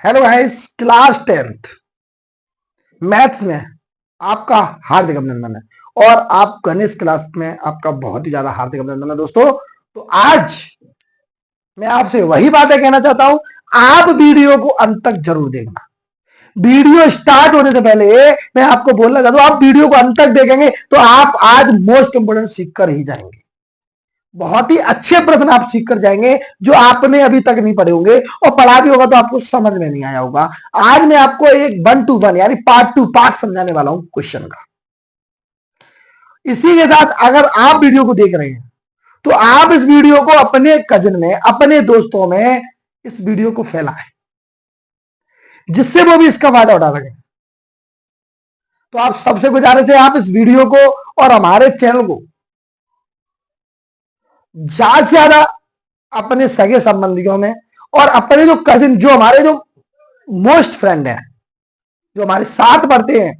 Hello guys, class 10th maths में आपका हार्दिक अभिनंदन है और आप गणित क्लास में आपका बहुत ही ज्यादा हार्दिक अभिनंदन है दोस्तों। तो आज मैं आपसे वही बातें कहना चाहता हूं, आप वीडियो को अंत तक जरूर देखना। वीडियो स्टार्ट होने से पहले मैं आपको बोलना चाहता हूं, आप वीडियो को अंत तक देखेंगे तो आप आज मोस्ट इंपोर्टेंट सीख कर ही जाएंगे। बहुत ही अच्छे प्रश्न आप सीख कर जाएंगे जो आपने अभी तक नहीं पढ़े होंगे, और पढ़ा भी होगा तो आपको समझ में नहीं आया होगा। आज मैं आपको एक 1 to 1 यानी पार्ट टू पार्ट समझाने वाला हूं क्वेश्चन का। इसी के साथ अगर आप वीडियो को देख रहे हैं तो आप इस वीडियो को अपने कजिन में, अपने दोस्तों में इस वीडियो को फैलाएं, जिससे वो भी इसका फायदा उठा सके। तो आप सबसे गुजारिश है, आप इस वीडियो को और हमारे चैनल को ज्यादा से ज्यादा अपने सगे संबंधियों में और अपने जो कजिन, जो हमारे जो मोस्ट फ्रेंड हैं, जो हमारे साथ पढ़ते हैं,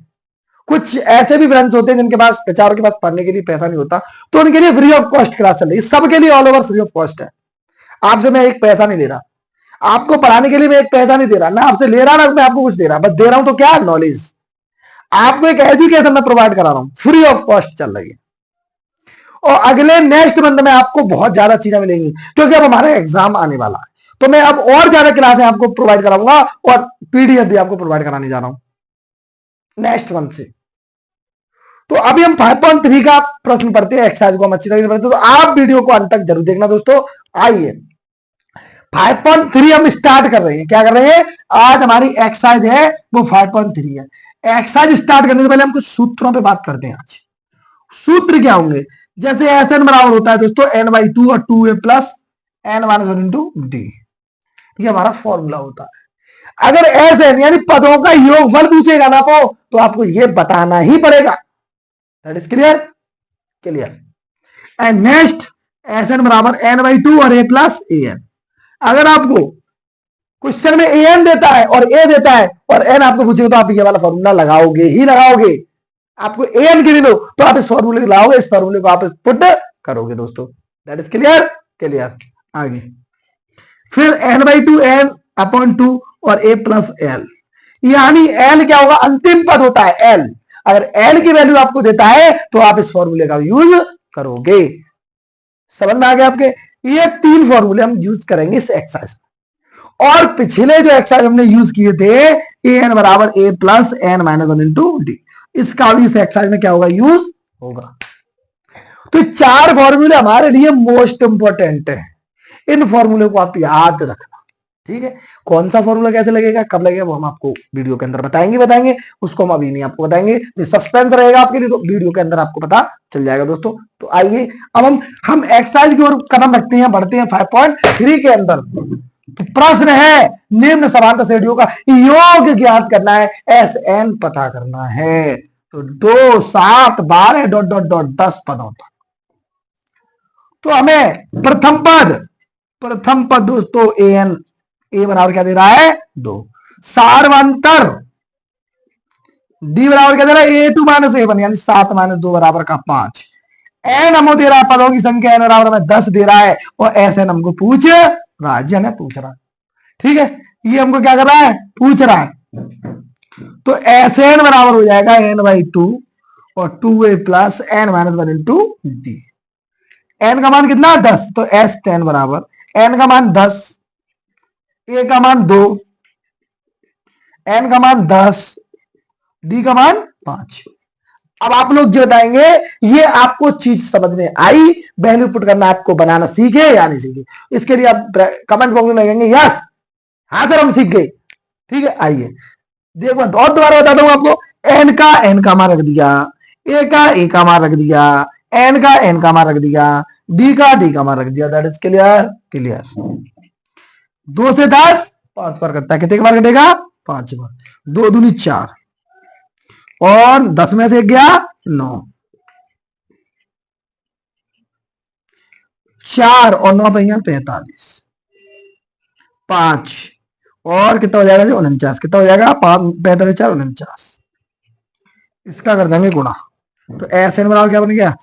कुछ ऐसे भी फ्रेंड्स होते हैं जिनके पास, बेचारों के पास पढ़ने के लिए पैसा नहीं होता, तो उनके लिए फ्री ऑफ कॉस्ट क्लास चल रही है। सबके लिए all over free of cost है। आपसे मैं एक पैसा नहीं ले रहा, आपको पढ़ाने के लिए मैं एक पैसा नहीं दे रहा, ना आपसे ले रहा ना मैं आपको कुछ दे रहा, बस दे रहा हूं तो क्या, नॉलेज। आपको एक एजुकेशन में प्रोवाइड करा रहा हूं, फ्री ऑफ कॉस्ट चल रही है। और अगले नेक्स्ट मंथ में आपको बहुत ज्यादा चीजें मिलेंगी, क्योंकि अब हमारा एग्जाम आने वाला है, तो मैं अब और ज्यादा क्लासें आपको प्रोवाइड कराऊंगा और पीडीएफ भी आपको प्रोवाइड कराने जा रहा हूं नेक्स्ट मंथ से। तो अभी हम 5.3 का प्रश्न पढ़ते हैं, एक्सरसाइज को हम अच्छी तरह से पढ़ते हैं, तो आप वीडियो को अंत तक जरूर देखना दोस्तों। आइए 5.3 हम स्टार्ट कर रहे हैं। क्या कर रहे हैं? आज हमारी एक्सरसाइज है वो 5.3 है। एक्सरसाइज स्टार्ट करने से पहले हम कुछ सूत्रों पे बात करते हैं। आज सूत्र क्या होंगे? जैसे एस एन बराबर होता है दोस्तों n/2 और 2a plus n-1 into D, ये हमारा फॉर्मूला होता है। अगर एस एन यानी पदों का योगफल पूछेगा ना तो आपको ये बताना ही पड़ेगा। That is clear? Clear. And next S N बराबर n/2 और a प्लस an। अगर आपको क्वेश्चन में an देता है और a देता है और n आपको पूछेगा तो आप ये वाला फॉर्मूला लगाओगे ही लगाओगे। आपको an गिनी लो तो आप इस फॉर्मूले को लाओगे, इस फॉर्मूले को आप पुट करोगे दोस्तों। That is clear? क्लियर। आगे फिर n/2 n/2 और a प्लस l, यानी l क्या होगा? अंतिम पद होता है l। अगर l की वैल्यू आपको देता है तो आप इस फॉर्मूले का यूज करोगे। समझ में आ गया आपके? ये 3 फॉर्मूले हम यूज करेंगे इस एक्सरसाइज में। और पिछले जो एक्सरसाइज हमने यूज किए थे an बराबर a plus n-1 into D, इसका भी इस एक्सरसाइज में क्या होगा? यूज होगा। तो 4 फॉर्मूले हमारे लिए मोस्ट इंपोर्टेंट है, इन फॉर्मूले को आप याद रखना। ठीक है? कौन सा फॉर्मूला कैसे लगेगा, कब लगेगा, वो हम आपको वीडियो के अंदर बताएंगे। उसको हम अभी नहीं आपको बताएंगे, तो सस्पेंस रहेगा आपके लिए, तो वीडियो के अंदर आपको पता चल जाएगा दोस्तों। तो आइए अब हम एक्सरसाइज की ओर कदम रखते हैं, बढ़ते हैं 5.3 के अंदर। तो प्रश्न है, निम्न समांतर श्रेणियों का योग ज्ञात करना है, एस एन पता करना है। तो 2 7 12 डॉट डॉट डॉट 10 पदों तक। तो हमें प्रथम पद दोस्तों an, a बराबर क्या दे रहा है? 2। सार्वंतर d बराबर क्या दे रहा है? a2 माइनस a1 यानी 7 माइनस 2 बराबर का 5। n हमको दे रहा है, पदों की संख्या n बराबर हमें 10 दे रहा है, और sn हमको पूछ रहा है, हमें पूछ रहा है। ठीक है? ये हमको क्या कर रहा है? पूछ रहा है। तो sn बराबर हो जाएगा n/2 और 2a plus n-1 into D. n का मान कितना? 10। तो s10 बराबर n का मान 10, a का मान 2, n का मान 10, d का मान 5। अब आप लोग जो बताएंगे, ये आपको चीज समझ में आई? वैल्यू पुट करना आपको बनाना सीखे या नहीं सीखे? इसके लिए आप कमेंट बॉक्स में लगेंगे यस, हाँ सर हम सीख गए। ठीक है? आइए देखो, और दोबारा बताता हूं आपको। n का मान रख दिया, a का मान रख दिया, n का मान रख दिया, d का मान रख दिया। That is clear? क्लियर। 2 से 10 5 बार कटता है, कितने बार कटेगा? 5 बार। 2 दूनी 4 और 10 में से 1 गया 9, 4 और 9 पहिया 45, 5 और कितना हो जाएगा? 49। कितना हो जाएगा? 45 4 49। इसका कर देंगे गुणा, तो ऐसे बराबर क्या बन गया?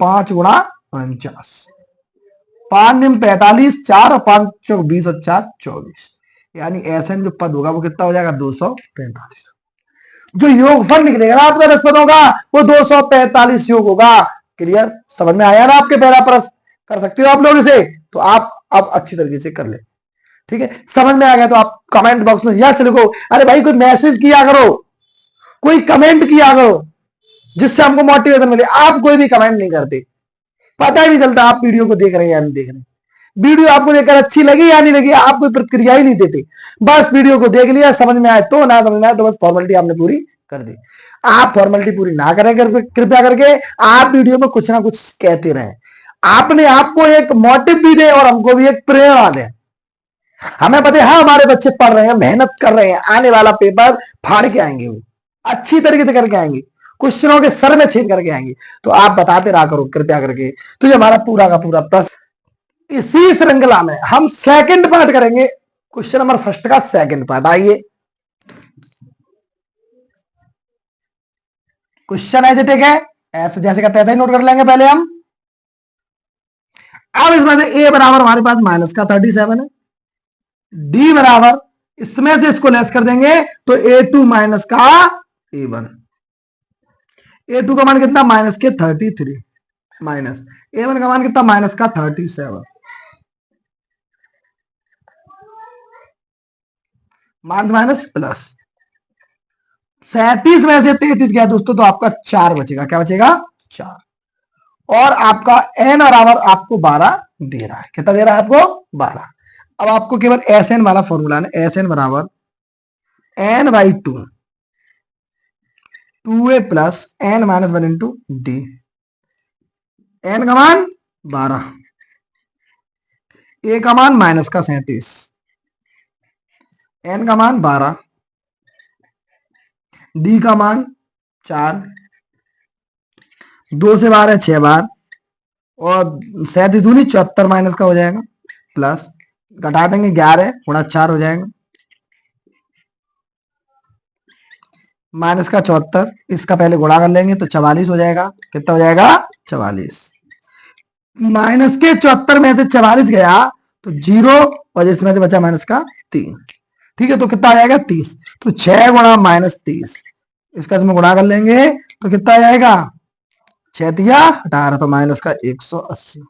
5 गुणा 49। 5 निम 45, 4 और 5 चौक 20 और 4 24, यानी एसएन जो पद होगा वो कितना हो जाएगा 245। जो योगफल निकलेगा ना आपका 10 पदों का वो 245 योग होगा। क्लियर, समझ में आया ना आपके? पहला प्रश्न कर सकते हो आप लोग इसे, तो आप अब अच्छी तरीके से कर ले। ठीक है, समझ में आ गया तो आप कमेंट बॉक्स में यस लिखो। अरे भाई कोई मैसेज किया करो, कोई कमेंट किया करो, जिससे हमको मोटिवेशन मिले। आप कोई भी कमेंट नहीं करते, पता ही नहीं चलता आप वीडियो को देख रहे हैं या नहीं देख रहे। वीडियो आपको देखकर अच्छी लगी या नहीं लगी आप कोई प्रतिक्रिया ही नहीं देते, बस वीडियो को देख लिया, समझ में आए तो, ना समझ में आए तो बस फॉर्मेलिटी आपने पूरी कर दी। आप फॉर्मेलिटी पूरी ना करें कृपया करके, आप वीडियो में कुछ ना कुछ कहते रहें, आपने आपको एक मोटिव भी दे और हमको भी एक प्रेरणा दे। हमें पता है हाँ हमारे बच्चे पढ़ रहे हैं, मेहनत कर रहे हैं, आने वाला पेपर फाड़ के आएंगे, वो अच्छी तरीके से करके आएंगे, क्वेश्चनों के सर में छेद करके आएंगे। तो आप बताते रहा करो कृपया करके। तो ये हमारा पूरा का पूरा प्रश्न, इसी श्रृंखला में हम सेकंड पार्ट करेंगे, क्वेश्चन नंबर फर्स्ट का सेकंड पार्ट। आइए क्वेश्चन है ठीक है, ऐसे जैसे का तैसा ही नोट कर लेंगे पहले हम। अब इसमें से ए बराबर हमारे पास माइनस का 37 है, डी बराबर इसमें से इसको लेस कर देंगे तो A2 माइनस का A1। A2 का मान कितना माइनस के 33, माइनस A1 का मान कितना माइनस का 37। माइनस प्लस 37 में से 33 गया दोस्तों तो आपका 4 बचेगा। क्या बचेगा? 4। और आपका n बराबर आपको 12 दे रहा है। कितना दे रहा है आपको? 12। अब आपको केवल एस एन वाला फॉर्मूला है, एस एन बराबर n/2 2a plus n minus 1 into D. n का मान 12, a का मान माइनस का 37, n का मान 12, d का मान 4, 2 से 12 6 बार, और 37 दूनी 74 माइनस का हो जाएगा, प्लस घटा देंगे 11 गुणा 4 हो जाएगा, माइनस का 74, इसका पहले गुणा कर लेंगे तो 44 हो जाएगा। कितना हो जाएगा? 44। माइनस के 74 में से 44 गया तो 0, और इसमें से बचा माइनस का 3। ठीक है, तो कितना आ जाएगा? 30। तो 6 गुणा माइनस 30, इसका इसमें गुणा कर लेंगे तो कितना आ जाएगा? 6 तिया 18, तो माइनस का 180।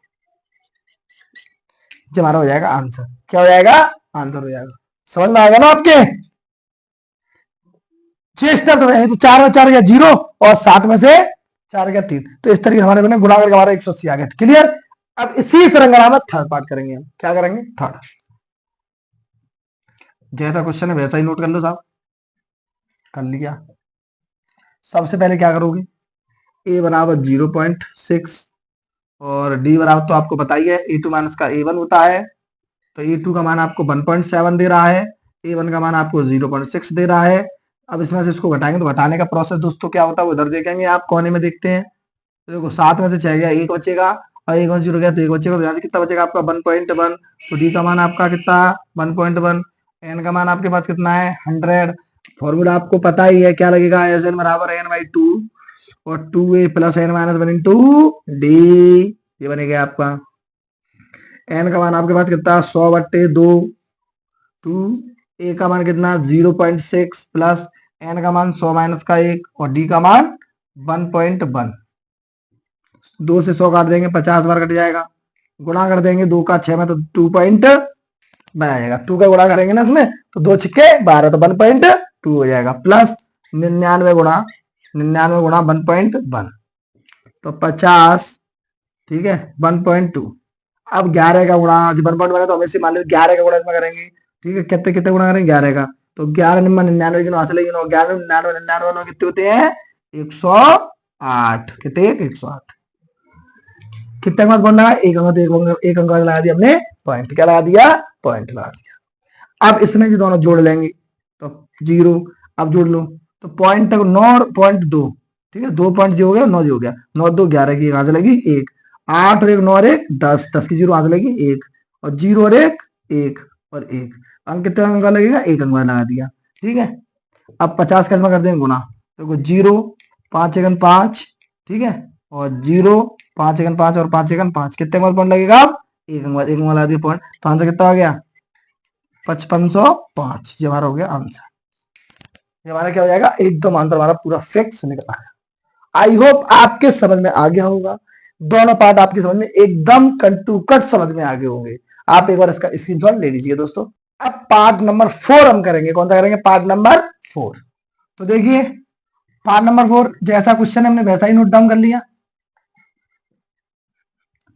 जो हमारा हो जाएगा आंसर। क्या हो जाएगा? आंसर हो जाएगा। समझ में आएगा ना आपके? 6 स्टेप तो 4 में 4 गया 0, और 7 में से 4 गया 3, तो इस तरीके हमारे बने गुणा करके हमारा 180 आ गया। क्लियर? अब इसी श्रृंखला में थर्ड पार्ट करेंगे हम। क्या करेंगे? थर्ड। जैसा क्वेश्चन है वैसा ही नोट कर लो साहब। कर लिया। सबसे पहले क्या करोगे? a बराबर 0.6 और d बराबर तो आपको पता ही है A2 माइनस का A1 होता है, तो A2 का मान आपको 1.7 दे रहा है, A1 का मान आपको 0.6 दे रहा है। अब इसमें से इसको घटाएंगे तो घटाने का प्रोसेस दोस्तों क्या होता है वो इधर देखेंगे, आप कोने में देखते हैं। तो देखो 7 में से 6 गया 1 बचेगा, और 1 में 0 गया तो 1 बचेगा, तो यहाँ से कितना बचेगा आपका 1.1। तो डी का मान आपका कितना? 1.1। एन का मान आपके पास कितना है? 100। फॉर्मूला आपको पता ही है क्या लगेगा? एस एन बराबर n/2 और 2a plus n minus 1 into D. ये बनेगा आपका n का मान आपके पास कितना? 100/2। 2a का मान कितना? 0.6 प्लस n का मान 100 माइनस का 1, और d का मान 1.1। 2 से 100 काट देंगे 50 बार कट जाएगा, गुणा कर देंगे 2 का 6 में तो 2 पॉइंट बनाएगा। 2 का गुणा करेंगे ना इसमें तो 2 छिक्के 12 तो 1.2 हो जाएगा, प्लस 99 गुणा 1.1 तो 50। ठीक है, 1.2। अब 11 का गुणा 1.1 तो हमें मान लीजिए 11 का गुणा इसमें करेंगे। ठीक है, कितने कितने गुणा करेंगे? 11 का, तो 11 निम्न 99 की 9 से लेगी 9, 11 99 99 9 कितने होते हैं? 108। कितने? 108। कितने अंक बन रहा है? एक अंक, तो एक अंक लगा दिया हमने पॉइंट। क्या लगा दिया? पॉइंट लगा दिया। अब इसमें जो दोनों जोड़ लेंगे तो 0। अब जोड़ लो तो पॉइंट तक 9 और पॉइंट 2। ठीक है, 2 पॉइंट जो हो गया 9 जो हो गया, 9 2 11 की कहां से लगी? 1। 8 और 1 9 और 1 10, 10 की 0 कहां से लगी? 1, और 0 और 1 1 और 1 अंक। कितने अंक का लगेगा? 1 अंक लगा दिया। ठीक है, अब 50 कैसे कर देंगे गुणा, तो 0 5 1 5। ठीक है, और 0 5 1 5 और 5 1 5, कितने पॉइंट लगेगा? अब 1 अंक लगा दिया पॉइंट, तो आंसर कितना आ गया? 5505, ये हमारा हो गया आंसर। ये हमारा क्या हो जाएगा, एकदम आंसर हमारा पूरा फिक्स निकल आया। आई होप आपके समझ में आ गया होगा, दोनों पार्ट आपकी समझ में एकदम कट टू कट समझ में आ गए होंगे। आप एक बार इसका स्क्रीनशॉट ले लीजिए दोस्तों। अब पार्ट नंबर 4 हम करेंगे। कौन सा करेंगे, पार्ट नंबर 4। तो देखिए पार्ट नंबर 4 जैसा क्वेश्चन हमने वैसा ही नोट डाउन कर लिया।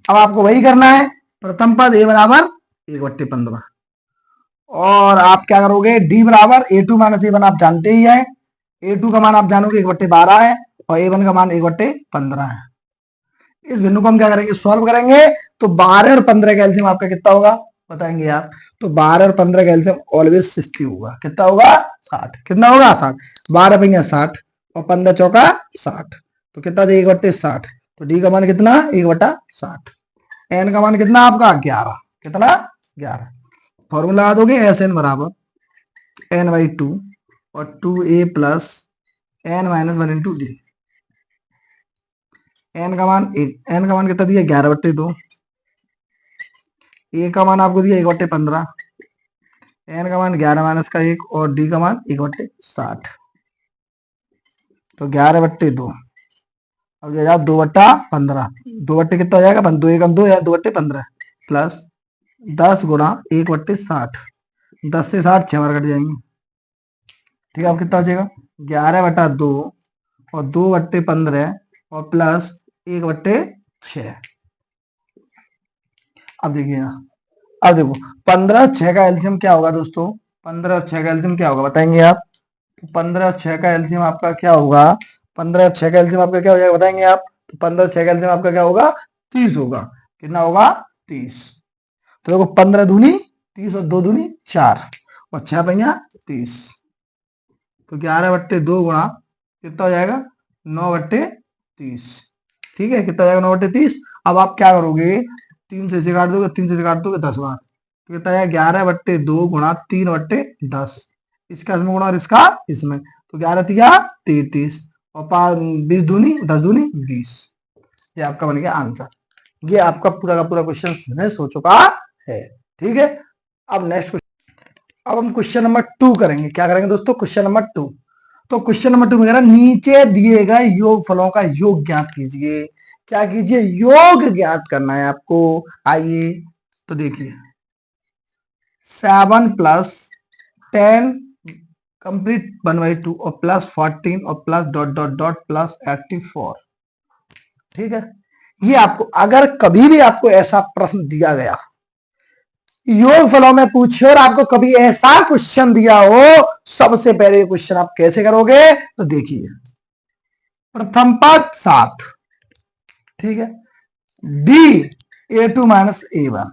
अब आपको वही करना है, प्रथम पद a बराबर 1/15, और आप क्या करोगे, d बराबर a2 माइनस a1 आप जानते ही है। a2 का मान आप जानोगे 1/12 है और a1 का मान 1/15 है। इस बिंदु को हम क्या करेंगे, सॉल्व करेंगे। तो 12 और 15 का एलसीएम आपका कितना होगा बताएंगे आप। तो 12 और 15 का एलसीएम ऑलवेज 60 होगा। कितना होगा, 60। कितना होगा, 60। 12 पे 60 और 15 चौका 60, तो कितना दे 1/60। तो डी का मान कितना, 1/60। एन का मान कितना आपका 11। कितना, 11। फॉर्मूला लगा दोगे, एस एन बराबर n/2 और 2a plus n-1 into D. N का मान कितना दिया, 11/2। ए का मान आपको दिया 1/15, एन का मान 11 माइनस का 1 और डी का मान 1/60। तो 11/2 अब जाएगा 2/15। 2 कितना हो जाएगा, 2 एकम 2 या 2/15 प्लस 10 गुणा 1/60। 10 से 60 6 बार कट जाएंगे। ठीक है, अब कितना बचेगा, 11/2 और 2/15 और प्लस 1/6। अब देखिए ना, अब देखो 15 और 6 का एलसीएम क्या होगा दोस्तों, 15 और 6 का एलसीएम क्या होगा बताएंगे आप। 15 और 6 का एलसीएम आपका क्या होगा, 15 और 6 का एलसीएम आपका क्या हो जाएगा बताएंगे आप। तो 15 और 6 का एलसीएम आपका क्या होगा, 30 होगा। कितना होगा, 30। तो देखो 15 दूनी 30 और 2 दूनी 4 और 6 पहिया 30। तो 11/2 गुणा कितना हो जाएगा, 9/30। ठीक है, कितना हो जाएगा, 9/30। अब आप क्या करोगे, 3 से काट दोगे, 3 से काट दोगे 10 बार। तो कितना है, 11/2 गुणा 3/10। इसका इसमें गुणा और इसका इसमें, तो 11 तिया 33 और 20 दूनी 10 दूनी 20। ये आपका बन गया आंसर। ये आपका पूरा का पूरा क्वेश्चन फिनिश हो चुका है। ठीक है, अब नेक्स्ट क्वेश्चन, अब हम क्वेश्चन नंबर 2 करेंगे। क्या करेंगे दोस्तों, क्वेश्चन नंबर 2। तो क्वेश्चन नंबर 2 में कह रहा है, नीचे दिए गए योग फलों का योग ज्ञात कीजिए। क्या कीजिए, योग ज्ञात करना है आपको। आइए तो देखिए, 7 प्लस 10 कंप्लीट 1/2 और प्लस 14 और plus dot dot dot plus 84। ठीक है, ये आपको अगर कभी भी आपको ऐसा प्रश्न दिया गया, योग फलों में पूछे और आपको कभी ऐसा क्वेश्चन दिया हो, सबसे पहले क्वेश्चन आप कैसे करोगे, तो देखिए प्रथम पद 7, ठीक है, D a2 minus a1,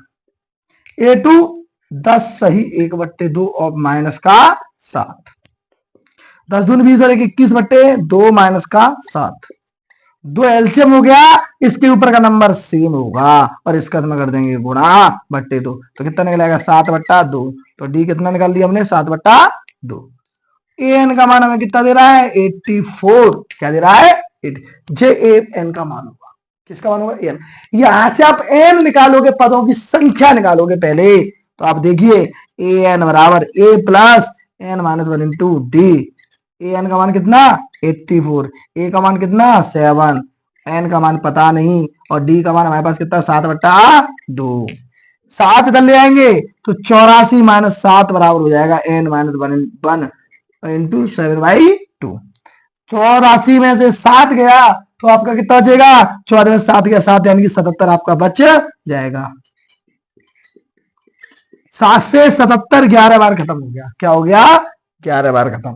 a2 10 सही 1/2 और माइनस का 7, 10 दूनी 20 और 21/2 माइनस का 7। 2 एलसीएम हो गया, इसके ऊपर का नंबर सेम होगा और इसका इसमें कर देंगे गुणा बट्टे 2। तो कितना निकलेगा, 7/2। तो डी कितना निकाल दिया हमने, 7/2। एन का मान हमें कितना दे रहा है, 84। क्या दे रहा है, जे एन का मान होगा। किसका मान होगा, एन। यहां से आप एन निकालोगे, पदों की संख्या निकालोगे पहले। तो आप देखिए ए एन बराबर A plus n-1 into D. A N का मान कितना, 84। ए का मान कितना, 7। एन का मान पता नहीं और डी का मान हमारे पास कितना, 7/2। 7 इधर ले आएंगे तो 84 माइनस 7 बराबर हो जाएगा n-1 इंटू 7/2। 84 में से 7 गया तो आपका कितना बचेगा, 14 में 7 गया 7, यानी कि 77 आपका बच जाएगा। 7 से 77 11 बार खत्म हो गया। क्या हो गया, 11 बार खत्म।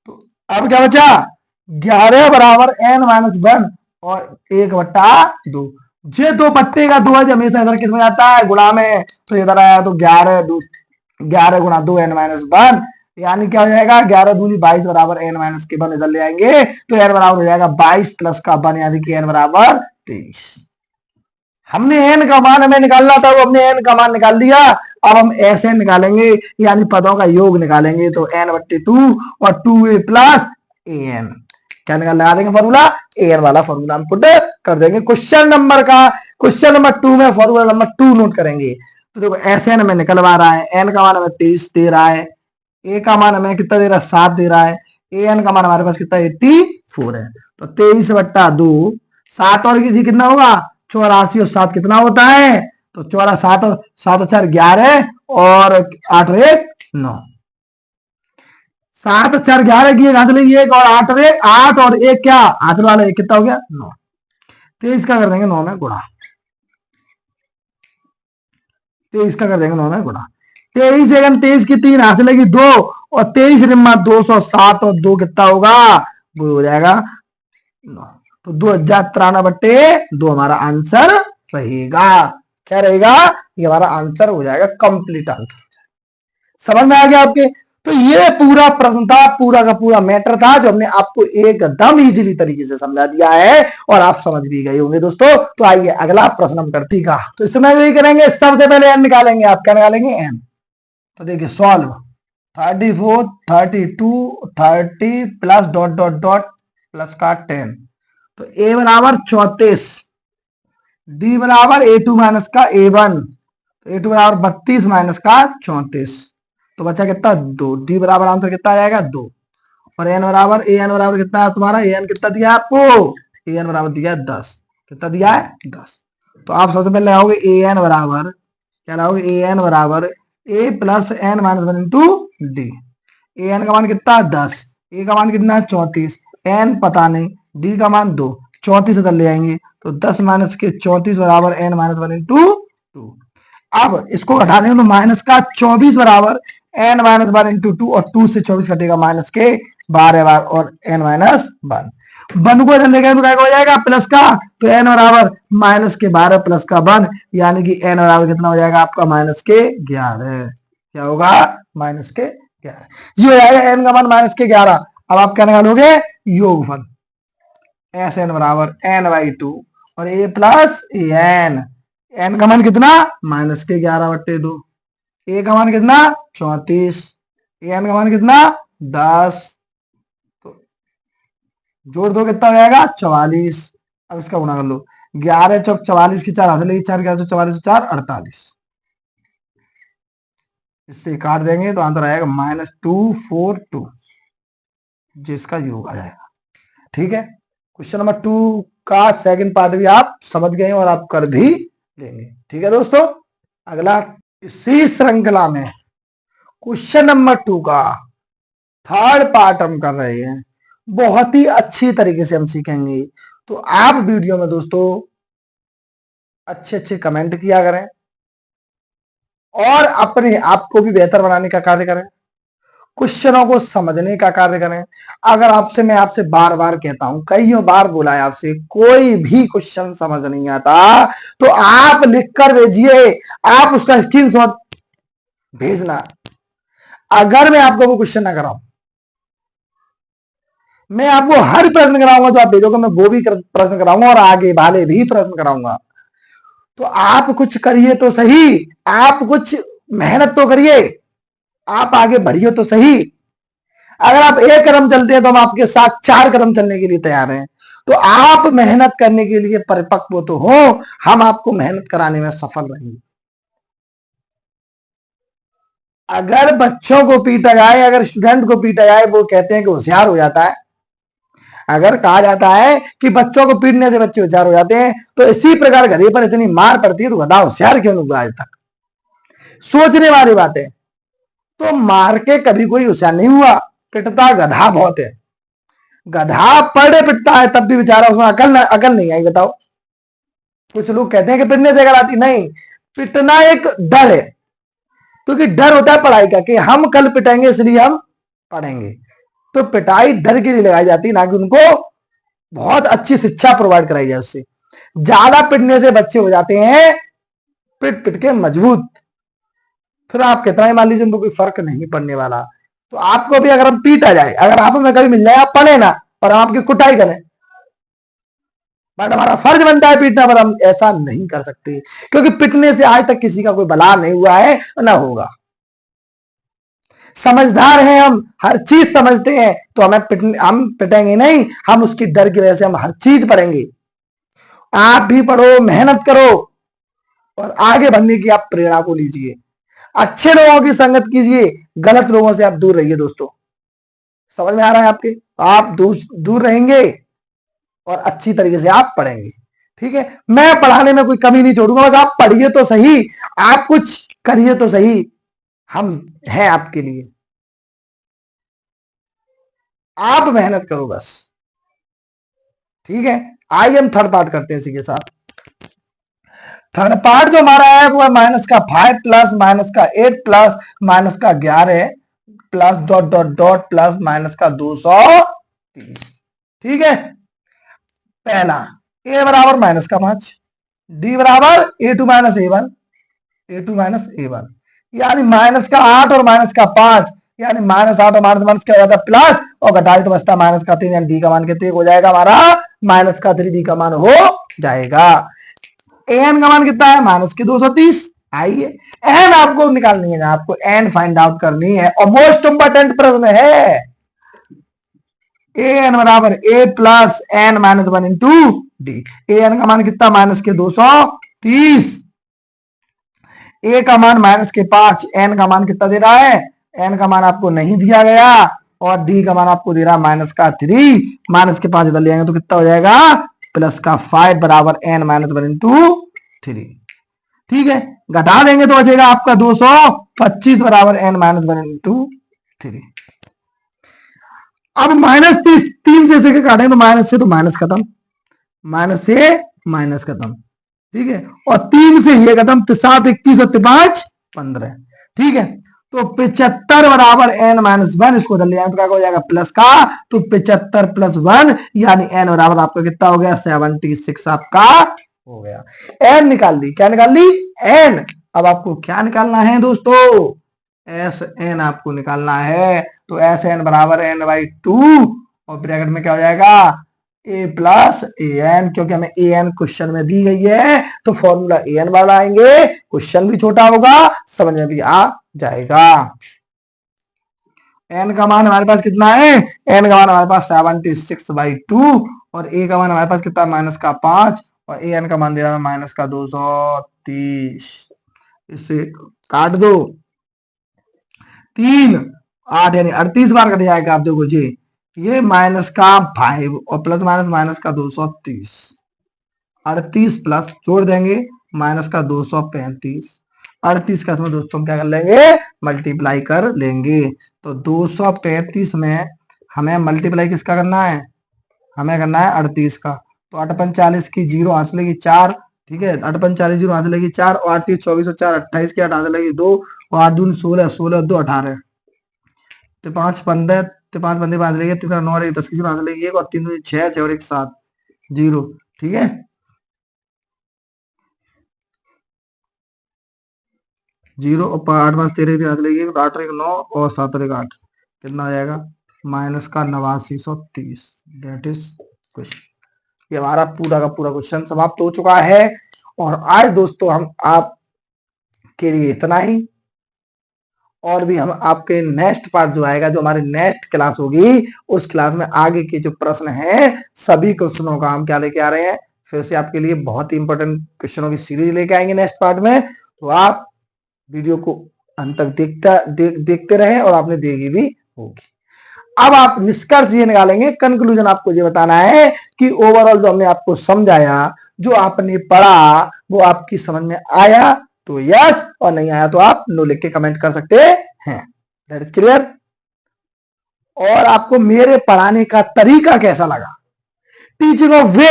तो अब क्या बचा, 11 बराबर n-1 और 1/2। जे 2 पट्टे का 2 है, हमेशा इधर किस में जाता है, गुणा में। तो इधर आया तो 11 गुणा 2 n-1, यानी क्या हो जाएगा, 11 दूनी 22 बराबर n- के 1 इधर ले आएंगे तो n बराबर हो जाएगा 22 प्लस का 1, यानी कि n बराबर 23। हमने n का मान हमें निकालना था, वो हमने n का मान निकाल दिया। अब हम ऐसे निकालेंगे, यानी पदों का योग निकालेंगे। तो n/2 और 2a प्लस an, क्या निकाल लगा देंगे फॉर्मूला, an वाला फॉर्मूला हम पुट कर देंगे। क्वेश्चन नंबर 2 में फॉर्मूला नंबर 2 नोट करेंगे। तो देखो एस एन में निकलवा रहा है, एन का मान हमें 23 दे रहा है, ए का मान हमें कितना दे रहा है 7 दे रहा है, ए एन का मान हमारे पास कितना 84 है। तो 23/2, 7 और जी कितना होगा 84 और 7 कितना होता है, तो 7 और 4 11 और 8 और 1 9, 7 और 4 11 की हाथ लेंगे एक, और 8 और 1 8 और 1 क्या हाथ वाला एक, कितना हो गया 9। 23 का कर देंगे 9 में गुणा, 23 का कर देंगे 9 में गुणा, 23 एकम 23 की 3 हाथ लगी 2, और 23 रिम्मा 207 और 2 कितना होगा, वो हो जाएगा 9। तो 2093/2 हमारा आंसर रहेगा। क्या रहेगा, ये हमारा आंसर हो जाएगा, कंप्लीट आंसर। समझ में आ गया आपके। तो ये पूरा प्रश्न था, पूरा का पूरा मैटर था, जो हमने आपको एकदम इजीली तरीके से समझा दिया है और आप समझ भी गए होंगे दोस्तों। तो आइए अगला प्रश्न हम करती का, तो इसमें वही करेंगे, सबसे पहले एन निकालेंगे। आप क्या निकालेंगे, एन। तो देखिए solve 34 32 30 plus dot dot dot plus का 10, तो ए बराबर 34, डी बराबर A2 माइनस का A1, तो A2 बराबर 32 माइनस का 34, तो बचा कितना 2, डी बराबर आंसर कितना आ जाएगा 2, और एन बराबर कितना है तुम्हारा, एन कितना दिया है आपको, एन बराबर दिया है 10, कितना दिया है 10। तो आप सबसे पहले लगाओगे एन बराबर, क्या लगाओगे, एन बराबर A plus N minus 1 into D. N का मान कितना है 10, ए का मान कितना है 34, एन पता नहीं, डी का मान 2, 34 इधर ले आएंगे, तो 10 माइनस के 34 बराबर एन माइनस 1 इंटू 2। अब इसको घटा देंगे तो माइनस का 24 बराबर एन माइनस 1 इंटू 2, और 2 से 24 घटेगा माइनस के 12 बार और एन माइनस 1, 1 को इधर ले गए तो क्या हो जाएगा प्लस का, तो एन बराबर माइनस के 12 प्लस का 1, यानी कि एन बराबर कितना हो जाएगा आपका माइनस के 11। क्या होगा, माइनस के 11, ये हो जाएगा एन का मान माइनस के 11। अब आप क्या निकालोगे, योगफल एस एन बराबर n/2 और ए प्लस एन, एन का मान कितना माइनस के 11/2, ए का मान कितना 34, एन का मान कितना 10, तो जोड़ दो कितना हो जाएगा 44। अब इसका गुणा कर लो, 11 चौक 44 की 4 हासिल 4 11 44 4 48, इससे काट देंगे तो आंसर आएगा -242, जिसका योग आ जाएगा। ठीक है, क्वेश्चन नंबर 2 का सेकंड पार्ट भी आप समझ गए और आप कर भी लेंगे। ठीक है दोस्तों, अगला इसी श्रृंखला में क्वेश्चन नंबर 2 का थर्ड पार्ट हम कर रहे हैं, बहुत ही अच्छी तरीके से हम सीखेंगे। तो आप वीडियो में दोस्तों अच्छे अच्छे कमेंट किया करें और अपने आप को भी बेहतर बनाने का कार्य करें, क्वेश्चनों को समझने का कार्य करें। अगर मैं आपसे बार बार कहता हूं, कईयों बार बोला है आपसे, कोई भी क्वेश्चन समझ नहीं आता तो आप लिखकर भेजिए, आप उसका स्क्रीनशॉट भेजना। अगर मैं आपको वो क्वेश्चन ना कराऊं, मैं आपको हर प्रश्न कराऊंगा जो आप भेजोगे, मैं वो भी प्रश्न कराऊंगा और आगे वाले भी प्रश्न कराऊंगा। तो आप कुछ करिए तो सही, आप कुछ मेहनत तो करिए, आप आगे बढ़िए तो सही। अगर आप एक कदम चलते हैं तो हम आपके साथ 4 कदम चलने के लिए तैयार हैं। तो आप मेहनत करने के लिए परिपक्व तो हो, हम आपको मेहनत कराने में सफल रहेंगे। अगर बच्चों को पीटा जाए, अगर स्टूडेंट को पीटा जाए, वो कहते हैं कि होशियार हो जाता है। अगर कहा जाता है कि बच्चों को पीटने से बच्चे होशियार हो जाते हैं, तो इसी प्रकार गधे पर इतनी मार पड़ती है तो गधा होशियार क्यों नहीं हुआ आज तक? सोचने वाली बात है। तो मार के कभी कोई होशियार नहीं हुआ, पिटता गधा बहुत है। गधा पड़े पिटता है तब भी बेचारा उसमें अकल नहीं आई। बताओ, कुछ लोग कहते हैं कि पिटने से अकल आती, नहीं, पिटना एक डर है, क्योंकि डर होता है पढ़ाई का कि हम कल पिटेंगे इसलिए हम पढ़ेंगे। तो पिटाई डर के लिए लगाई जाती है, ना कि उनको बहुत अच्छी शिक्षा प्रोवाइड कराई जाए उससे। ज्यादा पिटने से बच्चे हो जाते हैं पिट पिट के मजबूत, फिर आप कितना ही मान लीजिए उनको कोई फर्क नहीं पड़ने वाला। तो आपको भी अगर हम पीटा जाए, अगर आप हमें कभी मिल जाए, आप पढ़े ना और हम आपकी कुटाई करें, बट हमारा फर्ज बनता है पीटना, पर हम ऐसा नहीं कर सकते, क्योंकि पिटने से आज तक किसी का कोई बला नहीं हुआ है ना होगा। समझदार हैं हम, हर चीज समझते हैं, तो हम पिटेंगे नहीं, हम उसकी डर की वजह से हम हर चीज पढ़ेंगे। आप भी पढ़ो, मेहनत करो, और आगे बढ़ने की आप प्रेरणा को लीजिए। अच्छे लोगों की संगत कीजिए, गलत लोगों से आप दूर रहिए दोस्तों। समझ में आ रहा है आपके? आप दूर रहेंगे और अच्छी तरीके से आप पढ़ेंगे। ठीक है, मैं पढ़ाने में कोई कमी नहीं छोड़ूंगा, बस आप पढ़िए तो सही, आप कुछ करिए तो सही, हम हैं आपके लिए। आप मेहनत करो बस। ठीक है, आइए हम थर्ड पार्ट करते हैं इसी के साथ। थर्ड पार्ट जो हमारा है वो है माइनस का 5 प्लस माइनस का 8 प्लस माइनस का 11 plus dot dot dot plus minus का 230। ठीक है, पहला ए बराबर माइनस का 5, डी बराबर ए टू माइनस ए1, ए टू माइनस ए1, यानी माइनस का 8 और माइनस का 5, यानी माइनस 8 और माइनस माइनस क्या हो जाता है प्लस, और घटाई तो बचता माइनस का 3, यानी डी का मान कितने हो जाएगा हमारा माइनस का 3, डी का मान हो जाएगा। एन का मान कितना है माइनस के 230। आइए एन आपको निकालनी है, आपको एन फाइंड आउट करनी है, और मोस्ट इंपोर्टेंट प्रश्न है ए एन बराबर A plus N minus 1 into D. A N का मान कितना माइनस के 230, ए का मान माइनस के 5, एन का मान कितना दे रहा है, एन का मान आपको नहीं दिया गया, और डी का मान आपको दे रहा है माइनस का 3, माइनस के 5 इधर ले आएंगे तो कितना हो जाएगा प्लस का 5 बराबर एन माइनस 1 इंटू 3। ठीक है, घटा देंगे तो बचेगा आपका 225 बराबर एन माइनस 1 इंटू 3। अब माइनस 3 से काटेंगे तो माइनस से तो माइनस खत्म, माइनस से माइनस खत्म। ठीक है, और 3 से ये खत्म, तो 7 21 और 5 15। ठीक है, तो 75 बराबर एन माइनस 1, इसको ले आए तो क्या हो जाएगा प्लस का, तो 75 प्लस 1 यानी एन बराबर आपका कितना हो गया 76 आपका हो गया। एन निकाल ली, क्या निकाल ली एन। अब आपको क्या निकालना है दोस्तों, एस एन आपको निकालना है, तो एस एन बराबर एन बाई 2, और ब्रैकेट में क्या हो जाएगा ए प्लस ए एन, क्योंकि हमें ए एन क्वेश्चन में दी गई है तो फॉर्मूला ए एन बढ़ाएंगे, क्वेश्चन भी छोटा होगा, समझ में भी आ जाएगा। एन का मान हमारे पास कितना है, एन का मान हमारे पास 76/2, और ए का मान हमारे पास कितना माइनस का 5, और ए एन का मान दे रहा है माइनस का 230। इससे काट दो, 3 8 यानी 38 बार कट जाएगा। आप देखो जी, ये माइनस का 5 और प्लस माइनस माइनस का 230, 38 प्लस जोड़ देंगे माइनस का 235, 38 का इसमें दोस्तों क्या कर लेंगे मल्टीप्लाई कर लेंगे। तो 235 में हमें मल्टीप्लाई किसका करना है, हमें करना है 38 का, तो 8 5 40 की 0 हाथ लेगी 4। ठीक है, 8 5 40 0 हाथ लेगी 4, और 8 24 और 4 28 की 8 हाथ लेगी 2, और 8 दूनी 16, 16 2 18, तो 5 15, तो 5 15 5 लेंगे, 3 9 और 10 की 0 हाथ लेगी 1, और 3 6 6 और 1 7 0। ठीक है, 0 और 8 5 13 की हाथ लेगी 8 और 1 9, और 7 और 1 8, कितना आ जाएगा माइनस का 8930। That is question. ये हमारा पूरा का पूरा क्वेश्चन समाप्त हो चुका है, और आज दोस्तों हम आप के लिए इतना ही, और भी हम आपके नेक्स्ट पार्ट जो आएगा, जो हमारी नेक्स्ट क्लास होगी, उस क्लास में आगे के जो प्रश्न हैं सभी क्वेश्चनों का हम क्या लेके आ रहे हैं, फिर से आपके लिए बहुत ही इंपॉर्टेंट क्वेश्चनों की सीरीज लेके आएंगे नेक्स्ट पार्ट में। तो आप वीडियो को अंत तक देखते रहे, और आपने देखी भी होगी। अब आप निष्कर्ष ये निकालेंगे, कंक्लूजन आपको ये बताना है कि ओवरऑल जो हमने आपको समझाया, जो आपने पढ़ा, वो आपकी समझ में आया तो यस, और नहीं आया तो आप नो लिख के कमेंट कर सकते हैं। That is clear. और आपको मेरे पढ़ाने का तरीका कैसा लगा, टीचिंग ऑफ वे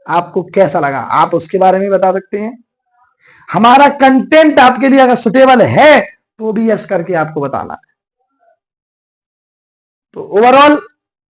आपको कैसा लगा, आप उसके बारे में बता सकते हैं। हमारा कंटेंट आपके लिए अगर सुटेबल है तो भी यस करके आपको बताना है। तो ओवरऑल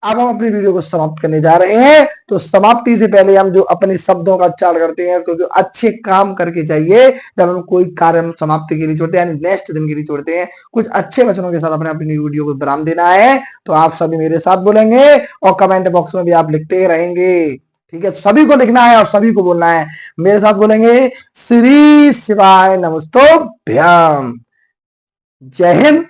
अब हम अपनी वीडियो को समाप्त करने जा रहे हैं। तो समाप्ति से पहले हम जो अपने शब्दों का उच्चारण करते हैं, क्योंकि अच्छे काम करके चाहिए, जब हम कोई कार्य हम समाप्ति के लिए छोड़ते हैं, यानी नेक्स्ट दिन के लिए छोड़ते हैं, कुछ अच्छे वचनों के साथ अपने अपनी वीडियो को विराम देना है। तो आप सभी मेरे साथ बोलेंगे, और कमेंट बॉक्स में भी आप लिखते रहेंगे। ठीक है, सभी को लिखना है और सभी को बोलना है। मेरे साथ बोलेंगे श्री शिवाय नमस्तोभ्यम। जय हिंद,